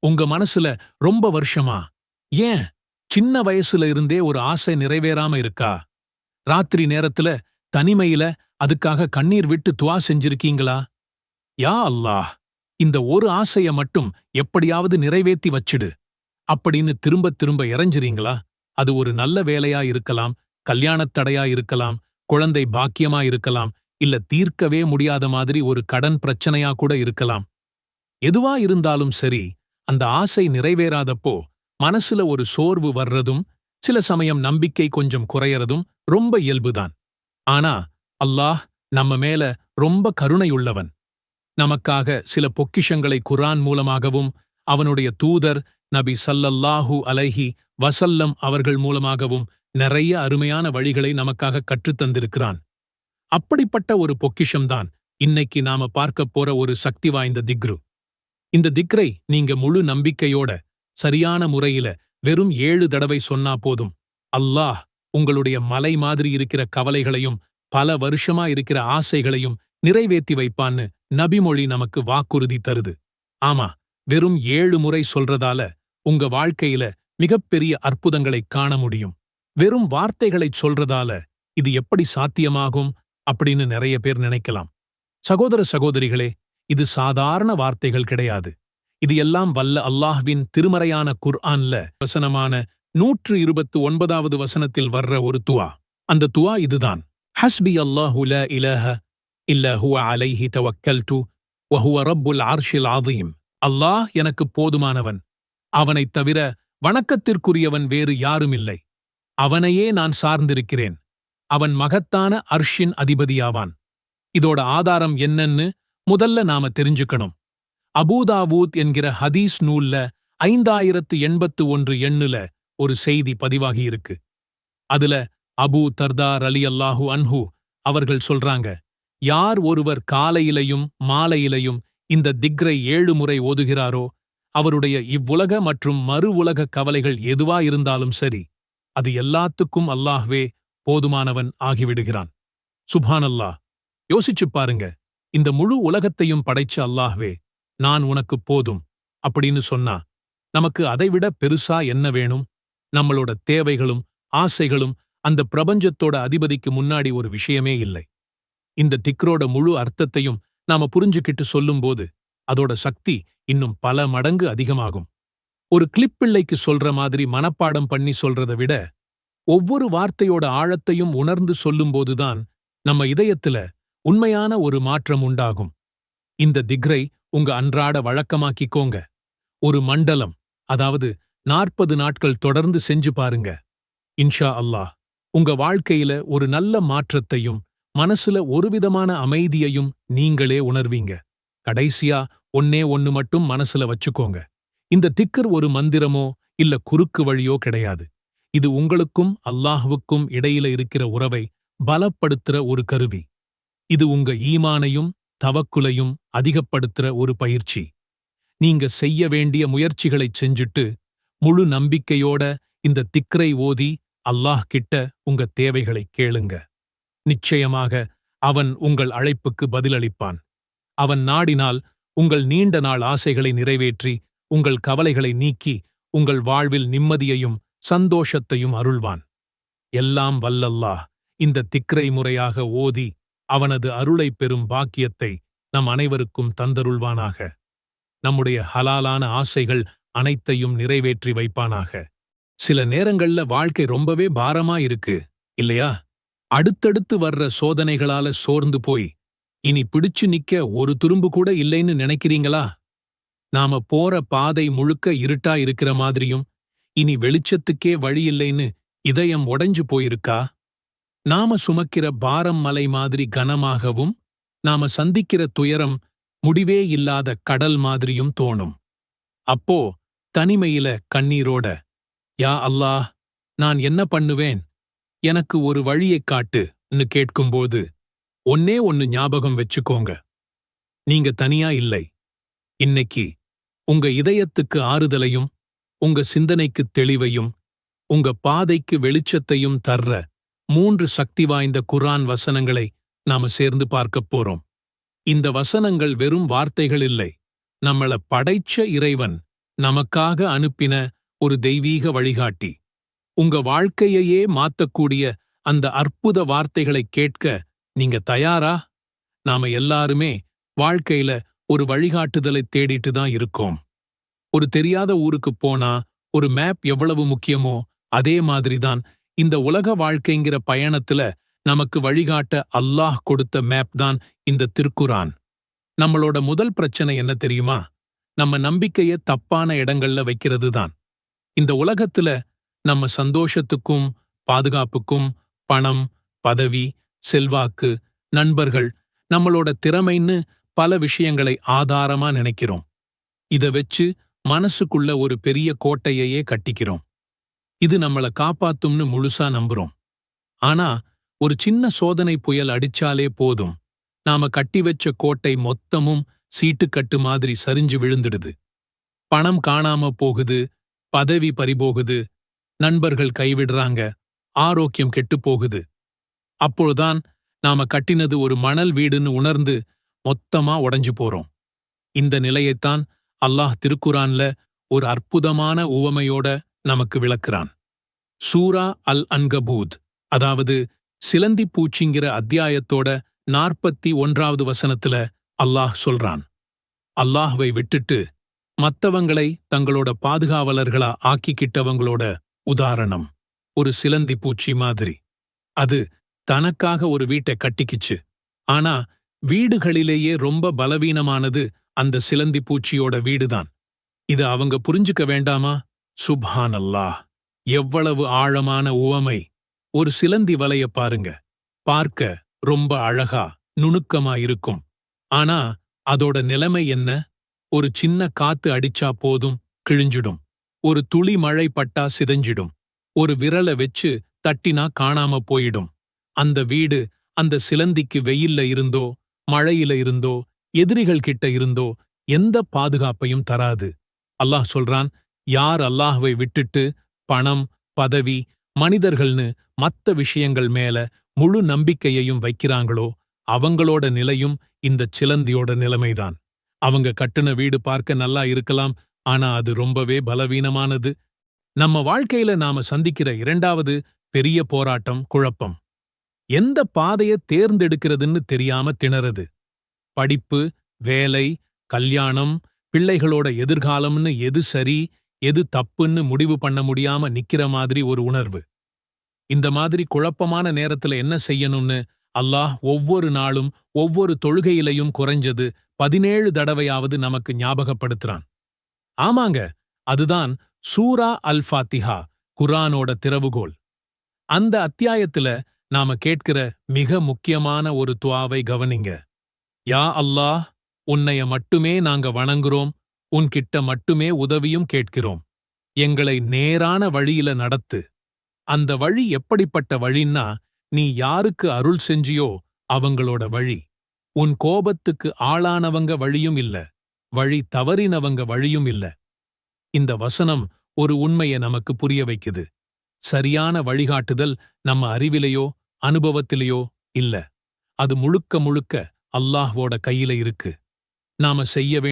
உங்க மனசுல ரொம்ப வருஷமா, ஏன் சின்ன வயசுல இருந்தே ஒரு ஆசை நிறைவேறாம இருக்கா? ராத்திரி நேரத்துல தனிமையில அதுக்காக கண்ணீர் விட்டு துவா செஞ்சிருக்கீங்களா? யா அல்லாஹ், இந்த ஒரு ஆசைய மட்டும் எப்படியாவது நிறைவேத்தி வச்சிடு அப்படின்னு திரும்ப திரும்ப இறைஞ்சிரீங்களா? அது ஒரு நல்ல வேலையா இருக்கலாம், கல்யாணத் தடையா இருக்கலாம், குழந்தை பாக்கியமா இருக்கலாம், இல்ல தீர்க்கவே முடியாத மாதிரி ஒரு கடன் பிரச்சனையா கூட இருக்கலாம். எதுவா இருந்தாலும் சரி, அந்த ஆசை நிறைவேறாதப்போ மனசுல ஒரு சோர்வு வர்றதும், சில சமயம் நம்பிக்கை கொஞ்சம் குறையறதும் ரொம்ப இயல்புதான். ஆனா அல்லாஹ் நம்ம மேல ரொம்ப கருணையுள்ளவன். நமக்காக சில பொக்கிஷங்களை குர்ஆன் மூலமாகவும், அவனுடைய தூதர் நபி ஸல்லல்லாஹு அலைஹி வஸல்லம் அவர்கள் மூலமாகவும் நிறைய அருமையான வழிகளை நமக்காக கற்றுத் தந்திருக்கிறான். அப்படிப்பட்ட ஒரு பொக்கிஷம்தான் இன்னைக்கு நாம பார்க்கப் போற ஒரு சக்தி வாய்ந்த திக்ரு. இந்த திக்ரை நீங்க முழு நம்பிக்கையோட சரியான முறையில வெறும் 7 தடவை சொன்னா போதும், அல்லாஹ் உங்களுடைய மலை மாதிரி இருக்கிற கவலைகளையும் பல வருஷமா இருக்கிற ஆசைகளையும் நிறைவேத்தி வைப்பான்னு நபிமொழி நமக்கு வாக்குறுதி தருது. ஆமா, வெறும் 7 முறை சொல்றதால உங்க வாழ்க்கையில மிகப்பெரிய அற்புதங்களைக் காண முடியும். வெறும் வார்த்தைகளைச் சொல்றதால இது எப்படி சாத்தியமாகும் அப்படின்னு நிறைய பேர் நினைக்கலாம். சகோதர சகோதரிகளே, இது சாதாரண வார்த்தைகள் கிடையாது. இது எல்லாம் வல்ல அல்லாஹ்வின் திருமறையான குர்ஆன்ல வசனமான 129வது வசனத்தில் வர்ற ஒரு துஆ. அந்த துஆ இதுதான்: ஹஸ்பி அல்லாஹு லா இலாஹ இல்லா ஹுவ அலைஹி தவக்கல்து வஹுவ ரப்புல் அர்ஷில் ஆதீம். அல்லாஹ் எனக்கு போதுமானவன், அவனைத் தவிர வணக்கத்திற்குரியவன் வேறு யாருமில்லை. அவனையே நான் சார்ந்திருக்கிறேன், அவன் மகத்தான அர்ஷின் அதிபதியாவான். இதோட ஆதாரம் என்னன்னு முதல்ல நாம தெரிஞ்சுக்கணும். அபூதாவூத் என்கிற ஹதீஸ் நூல்ல 5081 எண்ணுல ஒரு செய்தி பதிவாகியிருக்கு. அதுல அபூ தர்தா ரலியல்லாஹு அன்ஹு அவர்கள் சொல்றாங்க, யார் ஒருவர் காலையிலையும் மாலையிலையும் இந்த திக்ரை 7 முறை ஓதுகிறாரோ, அவருடைய இவ்வுலக மற்றும் மறு உலக கவலைகள் எதுவா இருந்தாலும் சரி, அது எல்லாத்துக்கும் அல்லாஹ்வே போதுமானவன் ஆகிவிடுகிறான். சுப்ஹானல்லாஹ். யோசிச்சுப் பாருங்க, இந்த முழு உலகத்தையும் படைச்ச அல்லாஹ்வே நான் உனக்கு போதும் அப்படின்னு சொன்னா, நமக்கு அதைவிட பெருசா என்ன வேணும்? நம்மளோட தேவைகளும் ஆசைகளும் அந்த பிரபஞ்சத்தோட அதிபதிக்கு முன்னாடி ஒரு விஷயமே இல்லை. இந்த திக்ரோட முழு அர்த்தத்தையும் நாம புரிஞ்சுக்கிட்டு சொல்லும்போது அதோட சக்தி இன்னும் பல மடங்கு அதிகமாகும். ஒரு கிளிப்பிள்ளைக்கு சொல்ற மாதிரி மனப்பாடம் பண்ணி சொல்றதை விட ஒவ்வொரு வார்த்தையோட ஆழத்தையும் உணர்ந்து சொல்லும்போதுதான் நம்ம இதயத்துல உண்மையான ஒரு மாற்றம் உண்டாகும். இந்த திக்ரை உங்க அன்றாட வழக்கமாக்கிக்கோங்க. ஒரு மண்டலம், அதாவது 40 நாட்கள் தொடர்ந்து செஞ்சு பாருங்க. இன்ஷா அல்லாஹ், உங்க வாழ்க்கையில ஒரு நல்ல மாற்றத்தையும் மனசுல ஒருவிதமான அமைதியையும் நீங்களே உணர்வீங்க. கடைசியா ஒண்ணு மட்டும் மனசுல வச்சுக்கோங்க. இந்த திக்ர் ஒரு மந்திரமோ இல்ல குறுக்கு வழியோ கிடையாது. இது உங்களுக்கும் அல்லாஹ்வுக்கும் இடையில இருக்கிற உறவை பலப்படுத்துற ஒரு கருவி. இது உங்க ஈமானையும் தவக்குலையும் அதிகப்படுத்துற ஒரு பயிற்சி. நீங்க செய்ய வேண்டிய முயற்சிகளைச் செஞ்சுட்டு முழு நம்பிக்கையோட இந்த திக்ரை ஓதி அல்லாஹ் கிட்ட உங்க தேவைகளைக் கேளுங்க. நிச்சயமாக அவன் உங்கள் அழைப்புக்கு பதிலளிப்பான். அவன் நாடினால் உங்கள் நீண்ட நாள் ஆசைகளை நிறைவேற்றி உங்கள் கவலைகளை நீக்கி உங்கள் வாழ்வில் நிம்மதியையும் சந்தோஷத்தையும் அருள்வான். எல்லாம் வல்லல்லாஹ் இந்த திக்ரை முறையாக ஓதி அவனது அருளைப் பெறும் பாக்கியத்தை நம் அனைவருக்கும் தந்தருள்வானாக. நம்முடைய ஹலாலான ஆசைகள் அனைத்தையும் நிறைவேற்றி வைப்பானாக. சில நேரங்கள்ல வாழ்க்கை ரொம்பவே பாரமா இருக்கு இல்லையா? அடுத்தடுத்து வர்ற சோதனைகளால சோர்ந்து போய் இனி பிடிச்சு நிக்க ஒரு துரும்பு கூட இல்லைன்னு நினைக்கிறீங்களா? நாம போற பாதை முழுக்க இருட்டா இருக்கிற மாதிரியும் இனி வெளிச்சத்துக்கே வழியில்லைன்னு இதயம் உடைஞ்சு போயிருக்கா? நாம சுமக்கிற பாரம் மலை மாதிரி கனமாகவும் நாம சந்திக்கிற துயரம் முடிவே இல்லாத கடல் மாதிரியும் தோணும். அப்போ தனிமையில கண்ணீரோட, யா அல்லாஹ், நான் என்ன பண்ணுவேன், எனக்கு ஒரு வழியைக் காட்டுன்னு கேட்கும்போது ஒண்ணு ஞாபகம் வச்சுக்கோங்க. நீங்க தனியா இல்லை. இன்னைக்கு உங்க இதயத்துக்கு ஆறுதலையும் உங்க சிந்தனைக்கு தெளிவையும் உங்க பாதைக்கு வெளிச்சத்தையும் தர்ற 3 சக்தி வாய்ந்த குர்ஆன் வசனங்களை நாம சேர்ந்து பார்க்கப் போறோம். இந்த வசனங்கள் வெறும் வார்த்தைகள் இல்லை. நம்மள படைச்ச இறைவன் நமக்காக அனுப்பின ஒரு தெய்வீக வழிகாட்டி. உங்க வாழ்க்கையையே மாத்தக்கூடிய அந்த அற்புத வார்த்தைகளை கேட்க நீங்க தயாரா? நாம எல்லாருமே வாழ்க்கையில ஒரு வழிகாட்டுதலை தேடிட்டு தான் இருக்கோம். ஒரு தெரியாத ஊருக்கு போனா ஒரு மேப் எவ்வளவு முக்கியமோ அதே மாதிரிதான் இந்த உலக வாழ்க்கைங்கிற பயணத்துல நமக்கு வழிகாட்ட அல்லாஹ் கொடுத்த மேப் தான் இந்த திருக்குரான். நம்மளோட முதல் பிரச்சனை என்ன தெரியுமா? நம்ம நம்பிக்கைய தப்பான இடங்கள்ல வைக்கிறது தான். இந்த உலகத்துல நம்ம சந்தோஷத்துக்கும் பாதுகாப்புக்கும் பணம், பதவி, செல்வாக்கு, நண்பர்கள், நம்மளோட திறமைன்னு பல விஷயங்களை ஆதாரமா நினைக்கிறோம். இத வச்சு மனசுக்குள்ள ஒரு பெரிய கோட்டையையே கட்டிக்கிறோம். இது நம்மள காப்பாத்தும்னு முழுசா நம்புறோம். ஆனா ஒரு சின்ன சோதனை புயல் அடிச்சாலே போதும், நாம கட்டி வச்ச கோட்டை மொத்தமும் சீட்டுக்கட்டு மாதிரி சரிஞ்சு விழுந்துடுது. பணம் காணாம போகுது, பதவி பறிபோகுது, நண்பர்கள் கைவிடுறாங்க, ஆரோக்கியம் கெட்டுப் போகுது. அப்பொழுதுதான் நாம கட்டினது ஒரு மணல் வீடுன்னு உணர்ந்து மொத்தமா உடைஞ்சு போறோம். இந்த நிலையைத்தான் அல்லாஹ் திருக்குரான்ல ஒரு அற்புதமான உவமையோட நமக்கு விளக்குறான். சூரா அல் அன்கபூத், அதாவது சிலந்தி பூச்சிங்கிற அத்தியாயத்தோட 41வது வசனத்துல அல்லாஹ் சொல்றான், அல்லாஹ்வை விட்டுட்டு மத்தவங்களை தங்களோட பாதுகாவலர்களா ஆக்கிக்கிட்டவங்களோட உதாரணம் ஒரு சிலந்தி பூச்சி மாதிரி. அது தனக்காக ஒரு வீட்டை கட்டிக்கிச்சு. ஆனா வீடுகளிலேயே ரொம்ப பலவீனமானது அந்த சிலந்தி பூச்சியோட வீடுதான். இத அவங்க புரிஞ்சுக்க வேண்டாமா? சுப்ஹான் அல்லாஹ், எவ்வளவு ஆழமான உவமை! ஒரு சிலந்தி வலைய பாருங்க. பார்க்க ரொம்ப அழகா நுணுக்கமா இருக்கும். ஆனா அதோட நிலைமை என்ன? ஒரு சின்ன காத்து அடிச்சா போதும் கிழிஞ்சிடும். ஒரு துளி மழை பட்டா சிதைஞ்சிடும். ஒரு விரல வெச்சு தட்டினா காணாம போயிடும். அந்த வீடு அந்த சிலந்திக்கு வெயில்ல இருந்தோ மழையில இருந்தோ எதிரிகள் கிட்ட இருந்தோ எந்த பாதுகாப்பையும் தராது. அல்லாஹ் சொல்றான், யார் அல்லாஹ்வை விட்டுட்டு பணம், பதவி, மனிதர்கள்னு மத்த விஷயங்கள் மேல முழு நம்பிக்கையையும் வைக்கிறாங்களோ அவங்களோட நிலையும் இந்த சிலந்தியோட நிலைமைதான். அவங்க கட்டுன வீடு பார்க்க நல்லா இருக்கலாம், ஆனா அது ரொம்பவே பலவீனமானது. நம்ம வாழ்க்கையில நாம சந்திக்கிற இரண்டாவது பெரிய போராட்டம் குழப்பம். எந்த பாதைய தேர்ந்தெடுக்கிறதுன்னு தெரியாம திணறது. படிப்பு, வேலை, கல்யாணம், பிள்ளைகளோட எதிர்காலம்னு எது சரி எது தப்புன்னு முடிவு பண்ண முடியாம நிக்கிற மாதிரி ஒரு உணர்வு. இந்த மாதிரி குழப்பமான நேரத்துல என்ன செய்யணும்னு அல்லாஹ் ஒவ்வொரு நாளும் ஒவ்வொரு தொழுகையிலையும் குறைஞ்சது 17 தடவையாவது நமக்கு ஞாபகப்படுத்துறான். ஆமாங்க, அதுதான் சூரா அல் ஃபாத்திஹா, குர்ஆனோட திறவுகோல். அந்த அத்தியாயத்துல நாம கேட்கிற மிக முக்கியமான ஒரு துஆவை கவனிங்க. யா அல்லாஹ், உன்னைய மட்டுமே நாங்க வணங்குறோம், உன்கிட்ட மட்டுமே உதவியும் கேட்கிறோம். எங்களை நேரான வழியில நடத்து. அந்த வழி எப்படிப்பட்ட வழின்னா, நீ யாருக்கு அருள் செஞ்சியோ அவங்களோட வழி. உன் கோபத்துக்கு ஆளானவங்க வழியும் இல்ல, வழி தவறினவங்க வழியும் இல்ல. இந்த வசனம் ஒரு உண்மைய நமக்கு புரிய வைக்குது. சரியான வழிகாட்டுதல் நம்ம அறிவிலையோ அனுபவத்திலேயோ இல்ல. அது முழுக்க முழுக்க அல்லாஹ்வோட கையில இருக்கு. நாம செய்ய